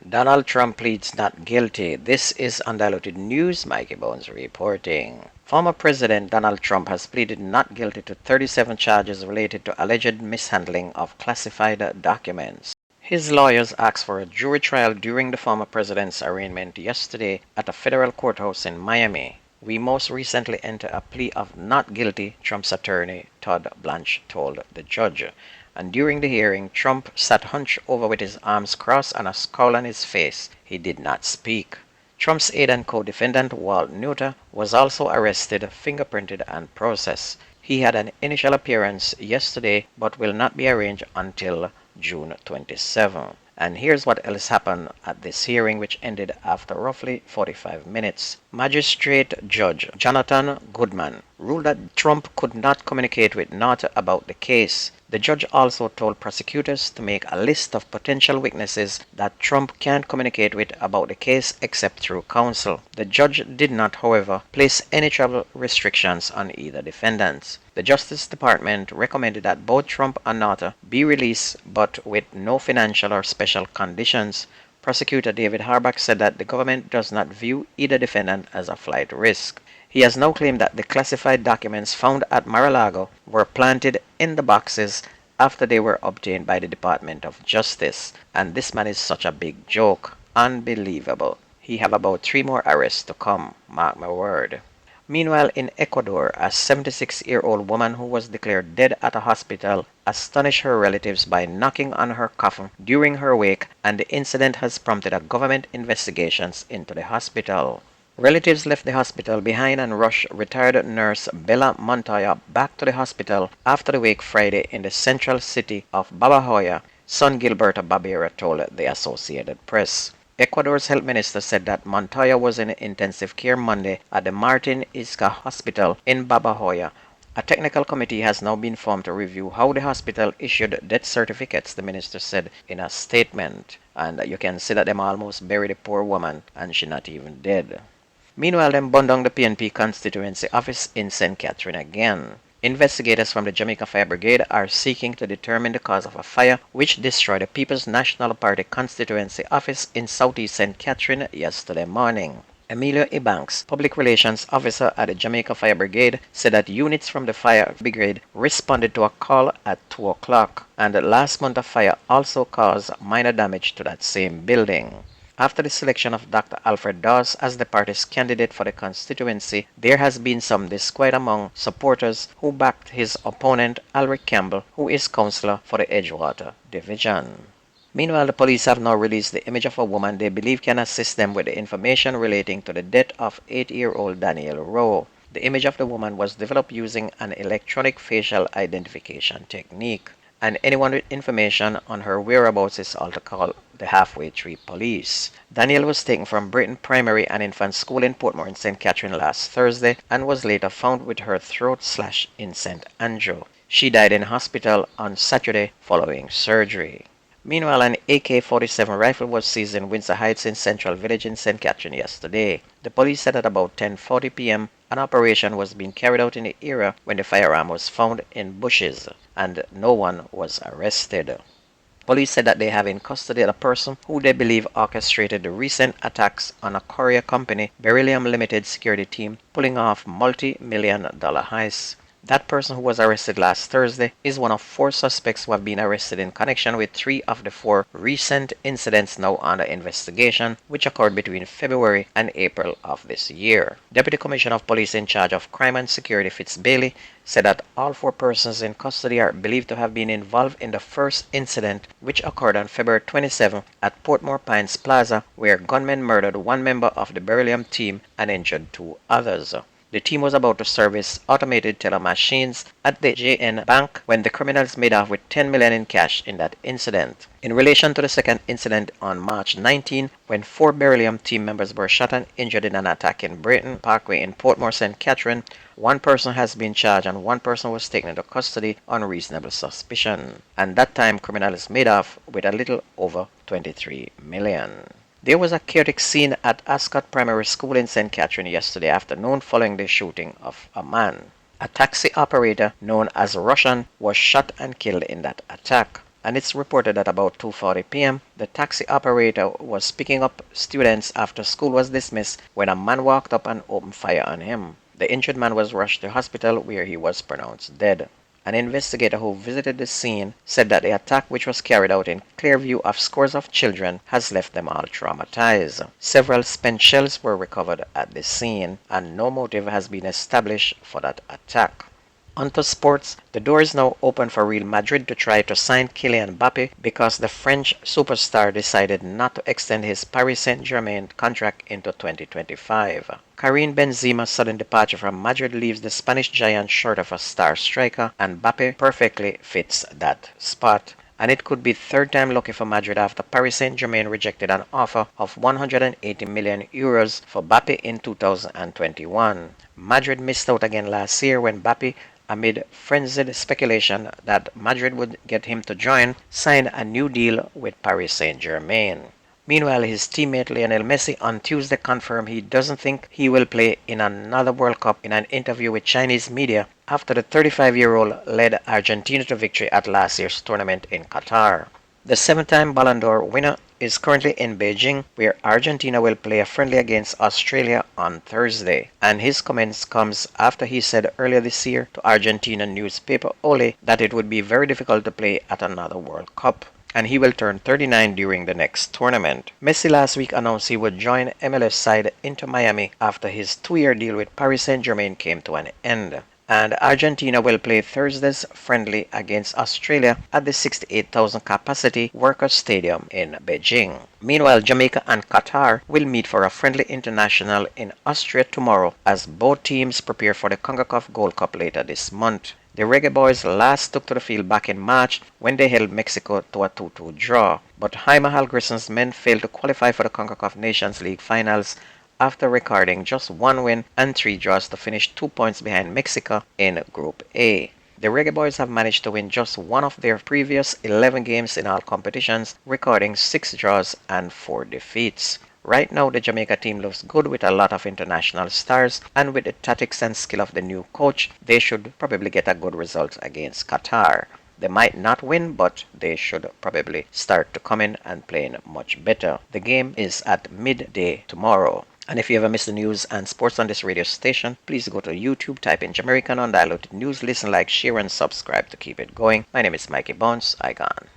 Donald Trump pleads not guilty. This is Undiluted News. Mikey Bones reporting. Former President Donald Trump has pleaded not guilty to 37 charges related to alleged mishandling of classified documents. His lawyers asked for a jury trial during the former president's arraignment yesterday at a federal courthouse in Miami. We most recently entered a plea of not guilty, Trump's attorney Todd Blanche told the judge. And during the hearing, Trump sat hunched over with his arms crossed and a scowl on his face. He did not speak. Trump's aide and co-defendant Walt Neuter was also arrested, fingerprinted, and processed. He had an initial appearance yesterday but will not be arraigned until June 27. And here's what else happened at this hearing, which ended after roughly 45 minutes. Magistrate Judge Jonathan Goodman ruled that Trump could not communicate with Naughter about the case. The judge also told prosecutors to make a list of potential witnesses that Trump can't communicate with about the case except through counsel. The judge did not, however, place any travel restrictions on either defendant. The Justice Department recommended that both Trump and Naughter be released, but with no financial or special conditions. Prosecutor David Harbach said that the government does not view either defendant as a flight risk. He has now claimed that the classified documents found at Mar-a-Lago were planted in the boxes after they were obtained by the Department of Justice. And this man is such a big joke. Unbelievable. He have about 3 more arrests to come, mark my word. Meanwhile, in Ecuador, a 76-year-old woman who was declared dead at a hospital astonished her relatives by knocking on her coffin during her wake, and the incident has prompted a government investigations into the hospital. Relatives left the hospital behind and rushed retired nurse Bella Montoya back to the hospital after the wake Friday in the central city of Babahoyo, son Gilberto Barbera told the Associated Press. Ecuador's health minister said that Montoya was in intensive care Monday at the Martin Isca Hospital in Babahoyo. A technical committee has now been formed to review how the hospital issued death certificates, the minister said in a statement. And you can see that them almost buried the poor woman and she not even dead. Meanwhile, them burned down the PNP constituency office in St. Catherine again. Investigators from the Jamaica Fire Brigade are seeking to determine the cause of a fire which destroyed the People's National Party constituency office in southeast St. Catherine yesterday morning. Emilio Ebanks, public relations officer at the Jamaica Fire Brigade, said that units from the fire brigade responded to a call at 2 o'clock, and that last month a fire also caused minor damage to that same building. After the selection of Dr. Alfred Dawes as the party's candidate for the constituency, there has been some disquiet among supporters who backed his opponent, Alric Campbell, who is councillor for the Edgewater Division. Meanwhile, the police have now released the image of a woman they believe can assist them with the information relating to the death of 8-year-old Danielle Rowe. The image of the woman was developed using an electronic facial identification technique, and anyone with information on her whereabouts is all to call the Halfway Tree Police. Danielle was taken from Britain Primary and Infant School in Portmore in St. Catherine last Thursday and was later found with her throat slashed in St. Andrew. She died in hospital on Saturday following surgery. Meanwhile, an AK-47 rifle was seized in Windsor Heights in Central Village in St. Catherine yesterday. The police said at about 10:40 p.m. an operation was being carried out in the area when the firearm was found in bushes, and no one was arrested. Police said that they have in custody a person who they believe orchestrated the recent attacks on a courier company, Beryllium Limited security team, pulling off multi-million-dollar heists. That person who was arrested last Thursday is one of 4 suspects who have been arrested in connection with 3 of the 4 recent incidents now under investigation, which occurred between February and April of this year. Deputy Commissioner of Police in charge of Crime and Security Fitz Bailey said that all 4 persons in custody are believed to have been involved in the first incident, which occurred on February 27 at Portmore Pines Plaza, where gunmen murdered 1 member of the Beryllium team and injured 2 others. The team was about to service automated teller machines at the JN Bank when the criminals made off with $10 million in cash in that incident. In relation to the second incident on March 19, when 4 Beryllium team members were shot and injured in an attack in Brayton Parkway in Portmore, St. Catherine, 1 person has been charged and 1 person was taken into custody on reasonable suspicion. And that time, criminals made off with a little over $23 million. There was a chaotic scene at Ascot Primary School in St. Catherine yesterday afternoon following the shooting of a man. A taxi operator known as Russian was shot and killed in that attack. and it's reported that about 2:40 p.m., the taxi operator was picking up students after school was dismissed when a man walked up and opened fire on him. The injured man was rushed to hospital where he was pronounced dead. An investigator who visited the scene said that the attack, which was carried out in clear view of scores of children, has left them all traumatized. Several spent shells were recovered at the scene, and no motive has been established for that attack. Onto sports, the door is now open for Real Madrid to try to sign Kylian Mbappe because the French superstar decided not to extend his Paris Saint-Germain contract into 2025. Karim Benzema's sudden departure from Madrid leaves the Spanish giant short of a star striker, and Mbappe perfectly fits that spot. And it could be third time lucky for Madrid after Paris Saint-Germain rejected an offer of 180 million euros for Mbappe in 2021. Madrid missed out again last year when Mbappe, amid frenzied speculation that Madrid would get him to join, signed a new deal with Paris Saint-Germain. Meanwhile, his teammate Lionel Messi on Tuesday confirmed he doesn't think he will play in another World Cup in an interview with Chinese media after the 35-year-old led Argentina to victory at last year's tournament in Qatar. The seven-time Ballon d'Or winner is currently in Beijing, where Argentina will play a friendly against Australia on Thursday. And his comments comes after he said earlier this year to Argentina newspaper Ole that it would be very difficult to play at another World Cup, and he will turn 39 during the next tournament. Messi last week announced he would join MLS side Inter Miami after his 2-year deal with Paris Saint-Germain came to an end. And Argentina will play Thursday's friendly against Australia at the 68,000 capacity Workers Stadium in Beijing. Meanwhile, Jamaica and Qatar will meet for a friendly international in Austria tomorrow as both teams prepare for the CONCACAF Gold Cup later this month. The Reggae Boys last took to the field back in March when they held Mexico to a 2-2 draw, but Jaime Halgrison's men failed to qualify for the CONCACAF Nations League finals after recording just 1 win and 3 draws to finish 2 points behind Mexico in Group A. The Reggae Boys have managed to win just one of their previous 11 games in all competitions, recording 6 draws and 4 defeats. Right now, the Jamaica team looks good with a lot of international stars, and with the tactics and skill of the new coach, they should probably get a good result against Qatar. They might not win, but they should probably start to come in and playing much better. The game is at midday tomorrow. And if you ever miss the news and sports on this radio station, please go to YouTube, type in Jamaican Undiluted News, listen, like, share, and subscribe to keep it going. My name is Mikey Bones. I gone.